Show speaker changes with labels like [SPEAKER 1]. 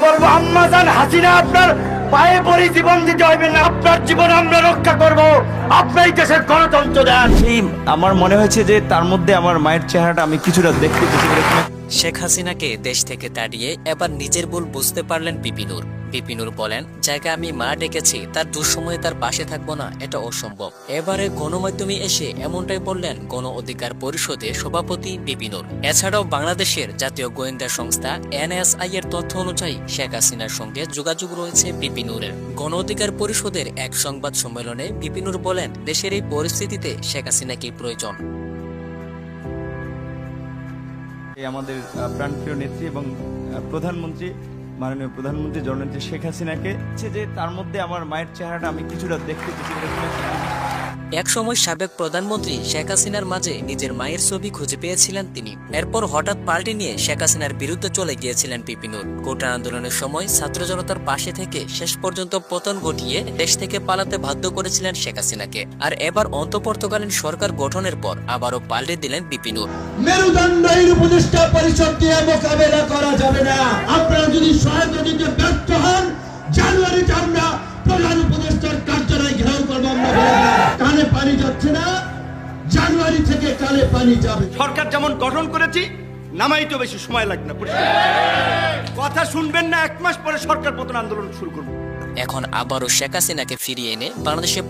[SPEAKER 1] বলবো আম্মা জান হাসিনা আপনার পায়ে পড়ে জীবন দিতে হবে না, আপনার জীবন আমরা রক্ষা করব, আপনাই দেশের গণতন্ত্র দেন।
[SPEAKER 2] সেই আমার মনে হয়েছে যে তার মধ্যে আমার মায়ের চেহারাটা আমি কিছুটা দেখতে পেয়েছি।
[SPEAKER 3] শেখ হাসিনাকে দেশ থেকে তাড়িয়ে এবার নিজের ভুল বুঝতে পারলেন বিপিনুর। বিপিনুর বলেন, জায়গা আমি মা ডেকেছি, তার দুঃসময়ে তার পাশে থাকবো না, এটা অসম্ভব। এবারে গণমাধ্যমে এসে এমনটাই বললেন গণ অধিকার পরিষদের সভাপতি বিপিনুর। এছাড়াও বাংলাদেশের জাতীয় গোয়েন্দা সংস্থা NSI এর তথ্য অনুযায়ী শেখ হাসিনার সঙ্গে যোগাযোগ রয়েছে বিপিনুরের। গণ অধিকার পরিষদের এক সংবাদ সম্মেলনে বিপিনুর বলেন, দেশের এই পরিস্থিতিতে শেখ হাসিনাকে প্রয়োজন।
[SPEAKER 2] আমাদের প্রাণপ্রিয় নেত্রী এবং প্রধানমন্ত্রী, মাননীয় প্রধানমন্ত্রী জননেত্রী শেখ হাসিনাকে যে তার মধ্যে আমার মায়ের চেহারাটা আমি কিছুটা দেখতে পেয়েছি।
[SPEAKER 3] একসময় সাবেক প্রধানমন্ত্রী শেখ হাসিনার মাঝে নিজের মায়ের ছবি খুঁজে পেয়েছিলেন তিনি। এরপর হঠাৎ পাল্টে নিয়ে শেখ হাসিনার বিরুদ্ধে চলে গিয়েছিলেন বিপিনুর। কোটা আন্দোলনের সময় ছাত্র জনতার পাশে থেকে শেষ পর্যন্ত পতন ঘটিয়ে দেশ থেকে পালাতে বাধ্য করেছিলেন শেখ হাসিনাকে। আর এবার অন্তর্বর্তীকালীন সরকার গঠনের পর আবারও পাল্টে দিলেন বিপিনুর।
[SPEAKER 4] মেরুদণ্ডহীন উপদেষ্টা পরিষদ দিয়ে মোকাবেলা করা যাবে না। আপনারা যদি সহায়তা দিতে ব্যর্থ হন, জানুয়ারিতে আমরা প্রধান উপদেষ্টার কার্যালয় ঘেরাও করবো। আমরা কানে পানি যাচ্ছে না, জানুয়ারি থেকে কানে পানি যাবে।
[SPEAKER 1] সরকার যেমন গঠন করেছি, নামাইতে বেশি সময় লাগবে না। কথা শুনবেন না, 1 মাস পরে সরকার পতন আন্দোলন শুরু করবো।
[SPEAKER 3] এখন আবারও শেখ হাসিনাকে ফিরিয়ে এনে বাংলাদেশে